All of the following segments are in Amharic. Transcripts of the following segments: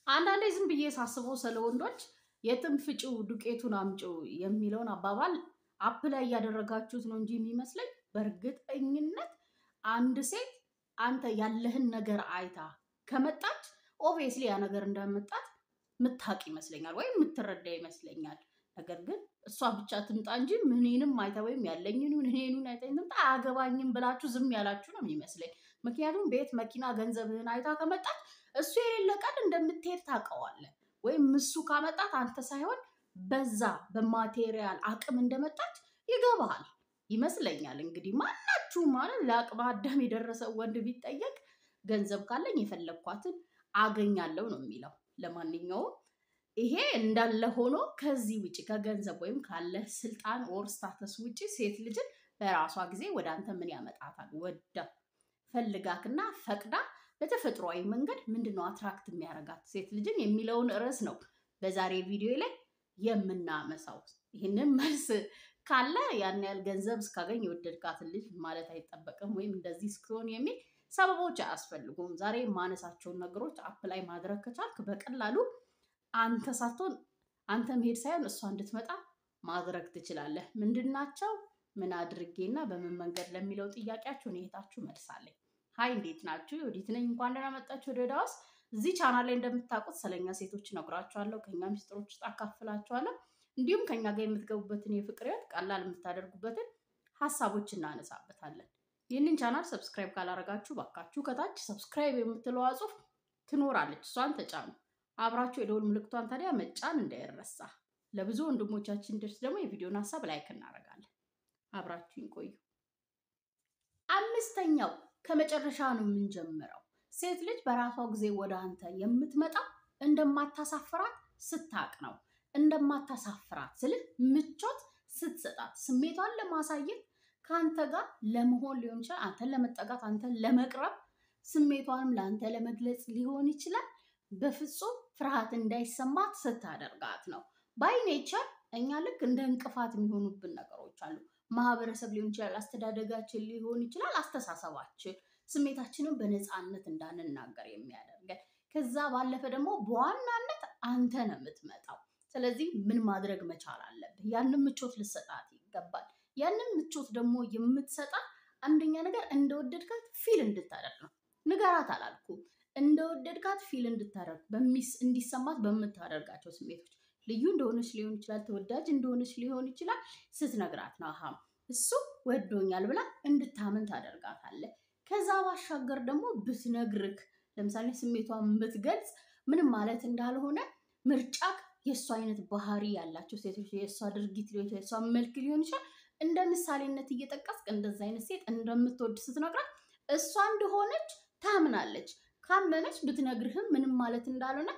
አንዳንዴ ዝም ብዬ ሳስበው ስለ ወንዶች የትም ፍጪው ዱቄቱን አምጪው የሚለውን አባባል አፕ ላይ ያደረጋችሁት ነው እንጂ የሚመስለኝ በእርግጠኝነት አንድ ሴት አንተ ያለህን ነገር አይታ ከመጣች ኦብቪየስሊ ያ ነገር እንዳመጣት ምታቅ ይመስለኛል ወይም ምትረዳ ይመስለኛል። ነገር ግን እሷ ብቻ ትምጣ እንጂ ምንንም አይታ ወይም ያለኝን እኔኑን አይታ ትምጣ አያገባኝም ብላችሁ ዝም ያላችሁ ነው የሚመስለኝ። ምክንያቱም ቤት መኪና ገንዘብህን አይታ ከመጣች እሱ የሌለ ቀን እንደምትሄድ ታውቀዋለህ። ወይም እሱ ካመጣት አንተ ሳይሆን በዛ በማቴሪያል አቅም እንደመጣች ይገባሃል ይመስለኛል። እንግዲህ ማናችሁም ማለት ለአቅመ አዳም የደረሰ ወንድ ቢጠየቅ ገንዘብ ካለኝ የፈለኳትን አገኛለሁ ነው የሚለው። ለማንኛውም ይሄ እንዳለ ሆኖ ከዚህ ውጪ ከገንዘብ ወይም ካለ ስልጣን ኦር ስታተስ ውጪ ሴት ልጅን በራሷ ጊዜ ወደ አንተ ምን ያመጣታል? ወዳ ፈልጋክና ፈቅዳ በተፈጥሯዊ መንገድ ምንድነው አትራክት የሚያደርጋት ሴት ልጅን የሚለውን ርዕስ ነው በዛሬ ቪዲዮ ላይ የምናመሳው። ይህንን መልስ ካለ ያን ያህል ገንዘብ እስካገኝ የወደድካትን ልጅ ማለት አይጠበቅም ወይም እንደዚህ እስኪሆን የሚል ሰበቦች አያስፈልጉም። ዛሬ ማነሳቸውን ነገሮች አፕላይ ማድረግ ከቻልክ በቀላሉ አንተ ሳትሆን አንተ መሄድ ሳይሆን እሷ እንድትመጣ ማድረግ ትችላለህ። ምንድናቸው? ምን አድርጌና በምን መንገድ ለሚለው ጥያቄያችሁ እህታችሁ መልሳለኝ። ሃይ እንዴት ናችሁ? ዮዲት ነኝ። እንኳን ደህና መጣችሁ ወደ ዳውስ። እዚህ ቻናል ላይ እንደምታውቁት ስለኛ ሴቶች እነግራችኋለሁ፣ ከኛ ሚስጥሮች ውስጥ አካፍላችኋለሁ። እንዲሁም ከኛ ጋር የምትገቡበትን የፍቅር ህይወት ቀላል የምታደርጉበትን ሀሳቦች እናነሳበታለን። ይህንን ቻናል ሰብስክራይብ ካላረጋችሁ ባካችሁ ከታች ሰብስክራይብ የምትለዋ ጽሑፍ ትኖራለች፣ እሷን ተጫኑ። አብራችሁ የደወል ምልክቷን ታዲያ መጫን እንዳይረሳ። ለብዙ ወንድሞቻችን ደርስ ደግሞ የቪዲዮን ሀሳብ ላይክ እናደርጋለን። አብራችሁን ቆዩ። አምስተኛው ከመጨረሻ ነው የምንጀምረው። ሴት ልጅ በራሷ ጊዜ ወደ አንተ የምትመጣ እንደማታሳፍራት ስታቅ ነው። እንደማታሳፍራት ስልህ ምቾት ስትሰጣት፣ ስሜቷን ለማሳየት ከአንተ ጋር ለመሆን ሊሆን ይችላል፣ አንተን ለመጠጋት፣ አንተን ለመቅረብ፣ ስሜቷንም ለአንተ ለመግለጽ ሊሆን ይችላል። በፍጹም ፍርሃት እንዳይሰማት ስታደርጋት ነው። ባይ ኔቸር እኛ ልክ እንደ እንቅፋት የሚሆኑብን ነገሮች አሉ። ማህበረሰብ ሊሆን ይችላል፣ አስተዳደጋችን ሊሆን ይችላል፣ አስተሳሰባችን፣ ስሜታችንን በነፃነት እንዳንናገር የሚያደርገን። ከዛ ባለፈ ደግሞ በዋናነት አንተ ነው የምትመጣው። ስለዚህ ምን ማድረግ መቻል አለብህ? ያንን ምቾት ልሰጣት ይገባል። ያንን ምቾት ደግሞ የምትሰጣት አንደኛ ነገር እንደወደድካት ፊል እንድታደርግ ነው። ንገራት አላልኩም፣ እንደወደድካት ፊል እንድታደርግ እንዲሰማት በምታደርጋቸው ስሜቶች ልዩ እንደሆነች ሊሆን ይችላል፣ ተወዳጅ እንደሆነች ሊሆን ይችላል። ስትነግራት ነው አሃ እሱ ወዶኛል ብላ እንድታምን ታደርጋታለህ። ከዛ ባሻገር ደግሞ ብትነግርክ፣ ለምሳሌ ስሜቷን ብትገልጽ ምንም ማለት እንዳልሆነ ምርጫክ የእሷ አይነት ባህሪ ያላቸው ሴቶች የእሷ ድርጊት ሊሆን ይችላል፣ የእሷ መልክ ሊሆን ይችላል፣ እንደ ምሳሌነት እየጠቀስክ እንደዛ አይነት ሴት እንደምትወድ ስትነግራት እሷ እንደሆነች ታምናለች። ካመነች ብትነግርህም ምንም ማለት እንዳልሆነ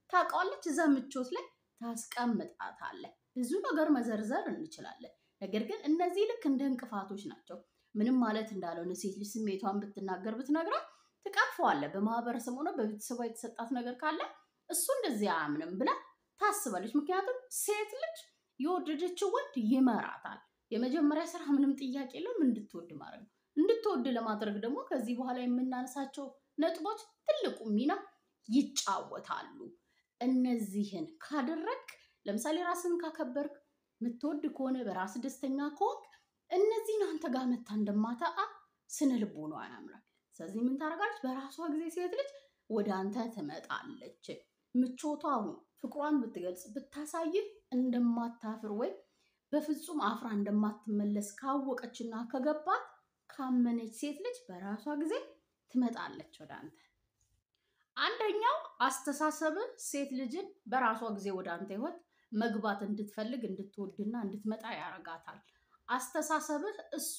ታውቃለች። እዛ ምቾት ላይ ታስቀምጣታለህ። ብዙ ነገር መዘርዘር እንችላለን። ነገር ግን እነዚህ ልክ እንደ እንቅፋቶች ናቸው። ምንም ማለት እንዳልሆነ ሴት ልጅ ስሜቷን ብትናገር ብትነግራት ትቀርፈዋለህ። በማህበረሰብ ሆነ በቤተሰቧ የተሰጣት ነገር ካለ እሱ እንደዚህ አያምንም ብላ ታስባለች። ምክንያቱም ሴት ልጅ የወደደችው ወንድ ይመራታል። የመጀመሪያ ስራ ምንም ጥያቄ የለውም እንድትወድ ማድረግ ነው። እንድትወድ ለማድረግ ደግሞ ከዚህ በኋላ የምናነሳቸው ነጥቦች ትልቁ ሚና ይጫወታሉ። እነዚህን ካደረግ፣ ለምሳሌ ራስን ካከበርክ፣ የምትወድ ከሆነ፣ በራስ ደስተኛ ከሆንክ እነዚህን አንተ ጋር መታ እንደማታአ ስነ ልቦና ያምራል። ስለዚህ ምን ታደርጋለች? በራሷ ጊዜ ሴት ልጅ ወደ አንተ ትመጣለች። ምቾቷን ፍቅሯን ብትገልጽ ብታሳይህ እንደማታፍር ወይ በፍጹም አፍራ እንደማትመለስ ካወቀችና ከገባት ካመነች ሴት ልጅ በራሷ ጊዜ ትመጣለች ወደ አንተ። አንደኛው አስተሳሰብህ ሴት ልጅን በራሷ ጊዜ ወደ አንተ ህይወት መግባት እንድትፈልግ እንድትወድና እንድትመጣ ያረጋታል። አስተሳሰብህ እሷ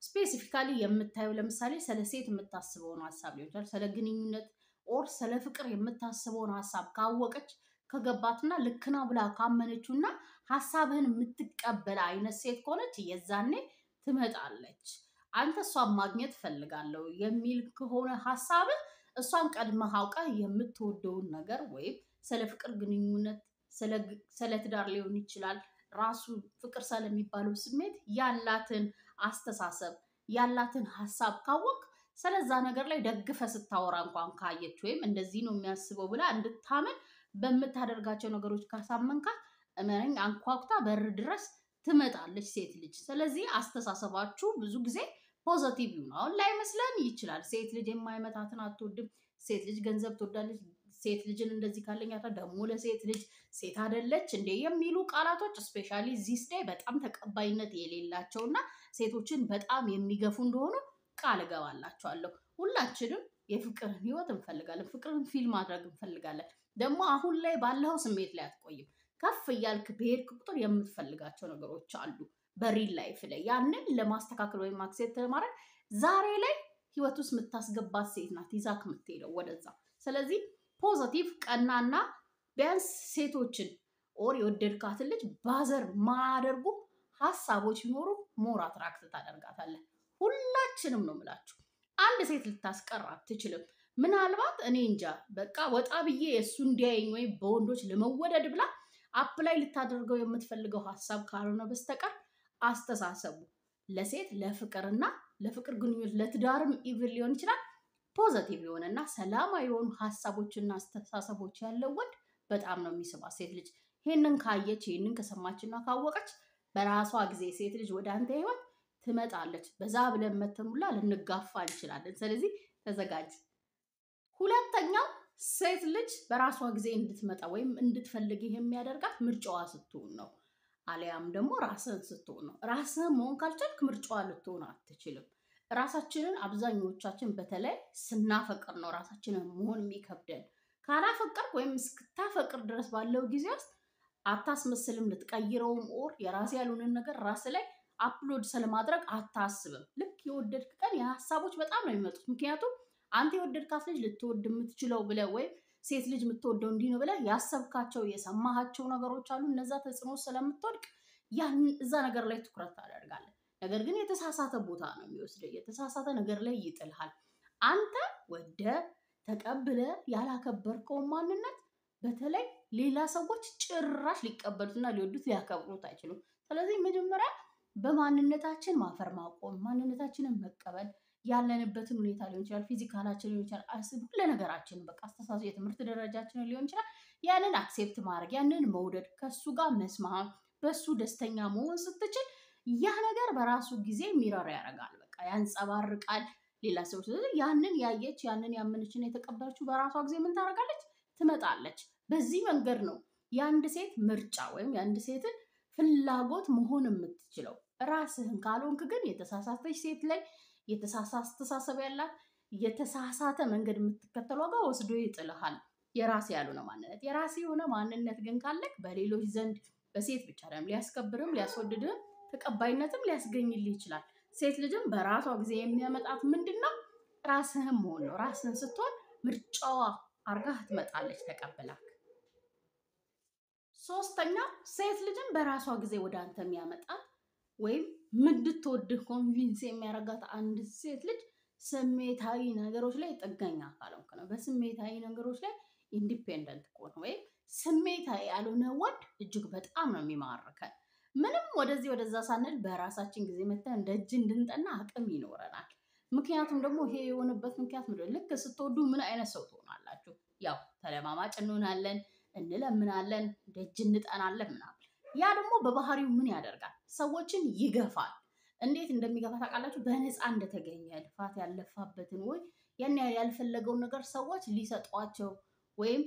ስፔሲፊካሊ የምታየው ለምሳሌ ስለ ሴት የምታስበውን ሀሳብ ሊሆን ይችላል፣ ስለ ግንኙነት ኦር ስለ ፍቅር የምታስበውን ሀሳብ ካወቀች ከገባትና ልክና ብላ ካመነችውና ሀሳብህን የምትቀበል አይነት ሴት ከሆነች የዛኔ ትመጣለች። አንተ እሷን ማግኘት ፈልጋለሁ የሚል ከሆነ ሀሳብህ እሷን ቀድመህ አውቀህ የምትወደውን ነገር ወይም ስለ ፍቅር ግንኙነት፣ ስለ ትዳር ሊሆን ይችላል፣ ራሱ ፍቅር ስለሚባለው ስሜት ያላትን አስተሳሰብ ያላትን ሀሳብ ካወቅ ስለዛ ነገር ላይ ደግፈ ስታወራ እንኳን ካየች ወይም እንደዚህ ነው የሚያስበው ብላ እንድታመን በምታደርጋቸው ነገሮች ካሳመንካት እመነኝ አንኳኩታ በር ድረስ ትመጣለች ሴት ልጅ። ስለዚህ አስተሳሰባችሁ ብዙ ጊዜ ፖዚቲቭ ነው። አሁን ላይ መስለን ይችላል ሴት ልጅ የማይመታትን አትወድም፣ ሴት ልጅ ገንዘብ ትወዳለች፣ ሴት ልጅን እንደዚህ ካለኛታ ደግሞ ለሴት ልጅ ሴት አይደለች እንዴ የሚሉ ቃላቶች ስፔሻሊ ዚስ ዴይ በጣም ተቀባይነት የሌላቸውና ሴቶችን በጣም የሚገፉ እንደሆኑ ቃል እገባላችኋለሁ። ሁላችንም የፍቅርን ህይወት እንፈልጋለን፣ ፍቅርን ፊል ማድረግ እንፈልጋለን። ደግሞ አሁን ላይ ባለው ስሜት ላይ አትቆይም። ከፍ እያልክ በሄድክ ቁጥር የምትፈልጋቸው ነገሮች አሉ በሪል ላይፍ ላይ። ያንን ለማስተካከል ወይም አክሴፕት ለማድረግ ዛሬ ላይ ህይወት ውስጥ የምታስገባት ሴት ናት ይዛክ የምትሄደው ወደዛ። ስለዚህ ፖዚቲቭ ቀናና ቢያንስ ሴቶችን ኦር የወደድካትን ልጅ ባዘር ማያደርጉ ሀሳቦች ቢኖሩ ሞር አትራክት ታደርጋታለህ። ሁላችንም ነው የምላችሁ። አንድ ሴት ልታስቀር አትችልም። ምናልባት እኔ እንጃ በቃ ወጣ ብዬ እሱ እንዲያየኝ ወይም በወንዶች ለመወደድ ብላ አፕላይ ልታደርገው የምትፈልገው ሀሳብ ካልሆነ በስተቀር አስተሳሰቡ ለሴት ለፍቅርና ለፍቅር ግንኙነት ለትዳርም ኢቭን ሊሆን ይችላል ፖዚቲቭ የሆነና ሰላማዊ የሆኑ ሀሳቦችና አስተሳሰቦች ያለው ወንድ በጣም ነው የሚስባት ሴት ልጅ። ይሄንን ካየች ይሄንን ከሰማችና ካወቀች በራሷ ጊዜ ሴት ልጅ ወደ አንተ ህይወት ትመጣለች። በዛ ብለን መተሙላ ልንጋፋ እንችላለን። ስለዚህ ተዘጋጅ። ሁለተኛው ሴት ልጅ በራሷ ጊዜ እንድትመጣ ወይም እንድትፈልግ የሚያደርጋት ምርጫዋ ስትሆን ነው። አሊያም ደግሞ ራስህን ስትሆን ነው። ራስህን መሆን ካልቻልክ ምርጫዋ ልትሆን አትችልም። ራሳችንን አብዛኞቻችን በተለይ ስናፈቅር ነው ራሳችንን መሆን የሚከብደን። ካላፈቀርክ ወይም እስክታፈቅር ድረስ ባለው ጊዜ ውስጥ አታስመስልም። ልትቀይረውም ኦር የራስ ያልሆነን ነገር ራስ ላይ አፕሎድ ስለማድረግ አታስብም። ልክ የወደድክ ቀን የሀሳቦች በጣም ነው የሚመጡት። ምክንያቱም አንተ የወደድካት ልጅ ልትወድ የምትችለው ብለህ ወይም ሴት ልጅ የምትወደው እንዲህ ነው ብለህ ያሰብካቸው የሰማሃቸው ነገሮች አሉ። እነዛ ተጽዕኖ ስለምትወድቅ ያን እዛ ነገር ላይ ትኩረት ታደርጋለህ። ነገር ግን የተሳሳተ ቦታ ነው የሚወስደው። የተሳሳተ ነገር ላይ ይጥልሃል። አንተ ወደ ተቀብለ ያላከበርከው ማንነት በተለይ ሌላ ሰዎች ጭራሽ ሊቀበሉትና ሊወዱት ሊያከብሩት አይችሉም። ስለዚህ መጀመሪያ በማንነታችን ማፈር ማቆም፣ ማንነታችንን መቀበል፣ ያለንበትን ሁኔታ ሊሆን ይችላል፣ ፊዚካላችን ሊሆን ይችላል፣ ሁሉ ነገራችን በቃ አስተሳሰብ የትምህርት ደረጃችን ሊሆን ይችላል። ያንን አክሴፕት ማድረግ፣ ያንን መውደድ፣ ከሱ ጋር መስማማት፣ በሱ ደስተኛ መሆን ስትችል ያ ነገር በራሱ ጊዜ ሚረር ያደርጋል። በቃ ያንጸባርቃል። ሌላ ሰው ያንን ያየች ያንን ያመነችና የተቀበለችው በራሷ ጊዜ ምን ታደርጋለች? ትመጣለች። በዚህ መንገድ ነው የአንድ ሴት ምርጫ ወይም የአንድ ሴትን ፍላጎት መሆን የምትችለው። ራስህን ካልሆንክ ግን የተሳሳተች ሴት ላይ የተሳሳተ አስተሳሰብ ያላት የተሳሳተ መንገድ የምትከተለው ጋር ወስዶ ይጥልሃል። የራስ ያልሆነ ማንነት የራስ የሆነ ማንነት ግን ካለክ በሌሎች ዘንድ በሴት ብቻ አይደለም ሊያስከብርም ሊያስወድድም ተቀባይነትም ሊያስገኝልህ ይችላል። ሴት ልጅም በራሷ ጊዜ የሚያመጣት ምንድነው? ራስህን መሆን ነው። ራስህን ስትሆን ምርጫዋ አርጋህ ትመጣለች ተቀበላክ። ሶስተኛ ሴት ልጅም በራሷ ጊዜ ወደ አንተ የሚያመጣት ወይም እንድትወድህ ኮንቪንስ የሚያደርጋት አንድ ሴት ልጅ ስሜታዊ ነገሮች ላይ ጥገኛ ካልሆንክ ነው። በስሜታዊ ነገሮች ላይ ኢንዲፔንደንት ከሆነ ወይም ስሜታዊ ያልሆነ ወንድ እጅግ በጣም ነው የሚማርከን። ምንም ወደዚህ ወደዛ ሳንል በራሳችን ጊዜ መተን እንደ እጅ እንድንጠና አቅም ይኖረናል። ምክንያቱም ደግሞ ይሄ የሆነበት ምክንያት ምንድነው? ልክ ስትወዱ ምን አይነት ሰው ትሆናላችሁ? ያው ተለማማጭ እንሆናለን፣ እንለምናለን፣ እንደ እጅ እንጠናለን ምናምን። ያ ደግሞ በባህሪው ምን ያደርጋል? ሰዎችን ይገፋል። እንዴት እንደሚገፋ ታውቃላችሁ? በነፃ እንደተገኘ ልፋት ያለፋበትን ወይ ያን ያልፈለገውን ነገር ሰዎች ሊሰጧቸው ወይም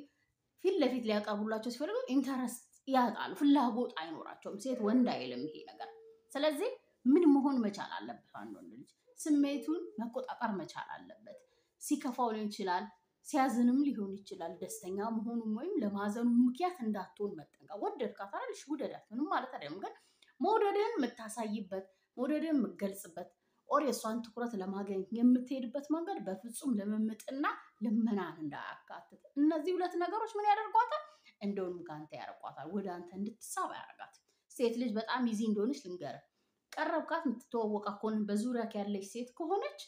ፊት ለፊት ሊያቀርቡላቸው ሲፈልጉ ኢንተረስት ያጣሉ። ፍላጎት አይኖራቸውም። ሴት ወንድ አይልም ይሄ ነገር። ስለዚህ ምን መሆን መቻል አለበት? አንድ ወንድ ልጅ ስሜቱን መቆጣጠር መቻል አለበት። ሲከፋው ሊሆን ይችላል፣ ሲያዝንም ሊሆን ይችላል። ደስተኛ መሆኑን ወይም ለማዘኑ ምክንያት እንዳትሆን መጠንቀቅ። ወደድካት አይደል? እሺ ውደዳት፣ ምንም ማለት አይደለም። ግን መውደድህን የምታሳይበት መውደድህን የምትገልጽበት ኦር የእሷን ትኩረት ለማግኘት የምትሄድበት መንገድ በፍጹም ልምምጥና ልመናን እንዳያካትት። እነዚህ ሁለት ነገሮች ምን ያደርጓታል? እንደውም ከአንተ ያርቋታል። ወደ አንተ እንድትሳብ ያደርጋት። ሴት ልጅ በጣም ይዚ እንደሆነች ልንገርህ። ቀረብካት፣ የምትተዋወቃ ከሆነ በዙሪያ ያለች ሴት ከሆነች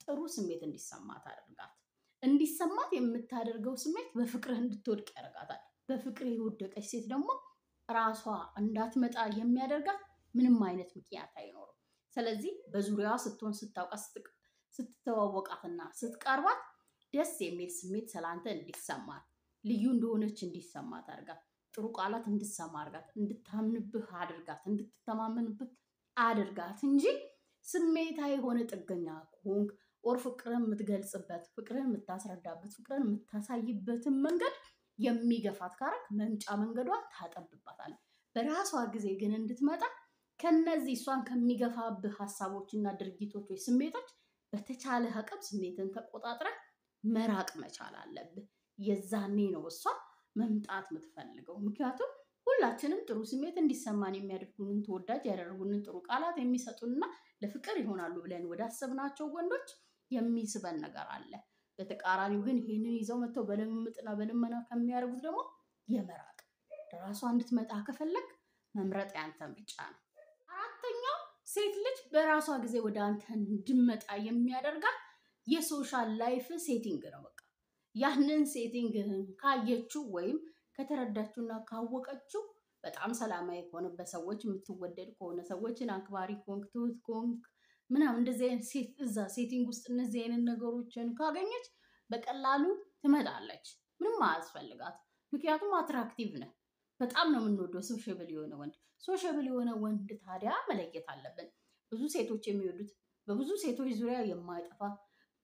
ጥሩ ስሜት እንዲሰማት አድርጋት። እንዲሰማት የምታደርገው ስሜት በፍቅርህ እንድትወድቅ ያደርጋታል። በፍቅር የወደቀች ሴት ደግሞ ራሷ እንዳትመጣ የሚያደርጋት ምንም አይነት ምክንያት አይኖርም። ስለዚህ በዙሪያዋ ስትሆን ስታውቃት ስትተዋወቃትና ስትቀርባት ደስ የሚል ስሜት ስላንተ እንዲሰማት ልዩ እንደሆነች እንዲሰማት አድርጋት ጥሩ ቃላት እንድትሰማ አድርጋት እንድታምንብህ አድርጋት እንድትተማመንብህ አድርጋት እንጂ ስሜታዊ የሆነ ጥገኛ ከሆንክ ኦር ፍቅርን የምትገልጽበት ፍቅርን የምታስረዳበት ፍቅርን የምታሳይበትን መንገድ የሚገፋት ካረክ መምጫ መንገዷ ታጠብባታል። በራሷ ጊዜ ግን እንድትመጣ ከነዚህ እሷን ከሚገፋብህ ሀሳቦችና ድርጊቶች ወይ ስሜቶች በተቻለ አቅም ስሜትን ተቆጣጥረህ መራቅ መቻል አለብህ። የዛኔ ነው እሷ መምጣት የምትፈልገው። ምክንያቱም ሁላችንም ጥሩ ስሜት እንዲሰማን የሚያደርጉንን ተወዳጅ ያደርጉንን ጥሩ ቃላት የሚሰጡንና ለፍቅር ይሆናሉ ብለን ወዳሰብናቸው ወንዶች የሚስበን ነገር አለ። በተቃራኒው ግን ይሄንን ይዘው መጥተው በልምምጥና በልመና ከሚያደርጉት ደግሞ የመራቅ ራሷ እንድትመጣ ከፈለግ መምረጥ ያንተ ብቻ ነው። አራተኛው ሴት ልጅ በራሷ ጊዜ ወደ አንተ እንድመጣ የሚያደርጋት የሶሻል ላይፍ ሴቲንግ ነው። በቃ ያንን ሴቲንግ ካየችው ወይም ከተረዳችውና ካወቀችው በጣም ሰላማዊ ከሆነ በሰዎች የምትወደድ ከሆነ ሰዎችን አክባሪ ከሆንክ ትሁት ከሆንክ ምናምን እንደዚህ አይነት እዛ ሴቲንግ ውስጥ እነዚህ አይነት ነገሮችን ካገኘች በቀላሉ ትመጣለች። ምንም አያስፈልጋት። ምክንያቱም አትራክቲቭ ነህ። በጣም ነው የምንወደው ሶሻብል የሆነ ወንድ። ሶሻብል የሆነ ወንድ ታዲያ መለየት አለብን። ብዙ ሴቶች የሚወዱት በብዙ ሴቶች ዙሪያ የማይጠፋ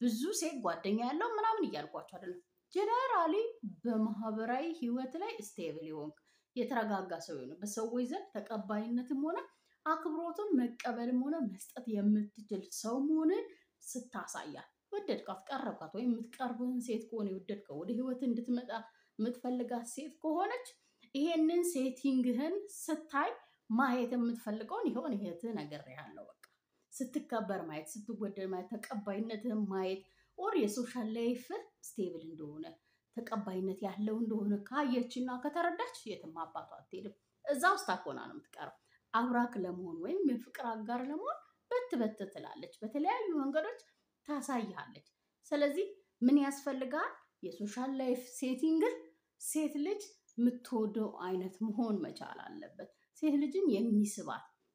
ብዙ ሴት ጓደኛ ያለው ምናምን እያልኳቸው አይደለም። ጀነራሊ በማህበራዊ ህይወት ላይ ስቴብል የሆንክ የተረጋጋ ሰው የሆነ በሰዎች ዘንድ ተቀባይነትም ሆነ አክብሮትን መቀበልም ሆነ መስጠት የምትችል ሰው መሆንን ስታሳያት ወደድካት፣ ቀረብካት ወይም የምትቀርብህን ሴት ከሆነ የወደድከው ወደ ህይወት እንድትመጣ የምትፈልጋት ሴት ከሆነች ይሄንን ሴቲንግህን ስታይ ማየት የምትፈልገውን ይሆን ይሄት ነገር ያለው በቃ ስትከበር ማየት፣ ስትወደድ ማየት፣ ተቀባይነትህን ማየት ኦር የሶሻል ላይፍ ስቴብል እንደሆነ ተቀባይነት ያለው እንደሆነ ካየችና ከተረዳች የትም አባቷ አትሄድም። እዛ ውስጥ አኮና ነው የምትቀረው። አብራክ ለመሆን ወይም የፍቅር አጋር ለመሆን በት ትላለች። በተለያዩ መንገዶች ታሳይሃለች። ስለዚህ ምን ያስፈልጋል? የሶሻል ላይፍ ሴቲንግ ሴት ልጅ የምትወደው አይነት መሆን መቻል አለበት። ሴት ልጅን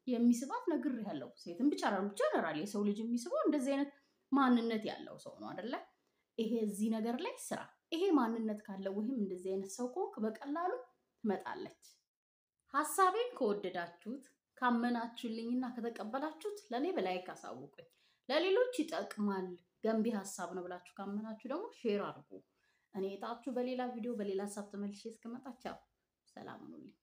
የሚስባት ነገር ያለው ሴትን ብቻ ነው። ጀነራል የሰው ልጅ የሚስበው እንደዚህ አይነት ማንነት ያለው ሰው ነው አይደለ? ይሄ እዚህ ነገር ላይ ስራ። ይሄ ማንነት ካለው ወይም እንደዚህ አይነት ሰው ከሆንክ በቀላሉ ትመጣለች። ሀሳቤን ከወደዳችሁት ካመናችሁልኝና ከተቀበላችሁት ለኔ በላይ ካሳውቁኝ፣ ለሌሎች ይጠቅማል ገንቢ ሀሳብ ነው ብላችሁ ካመናችሁ ደግሞ ሼር አድርጉ። እኔ እጣችሁ በሌላ ቪዲዮ በሌላ ሀሳብ ተመልሼ እስከመጣ ቻው፣ ሰላም ሁኑልኝ።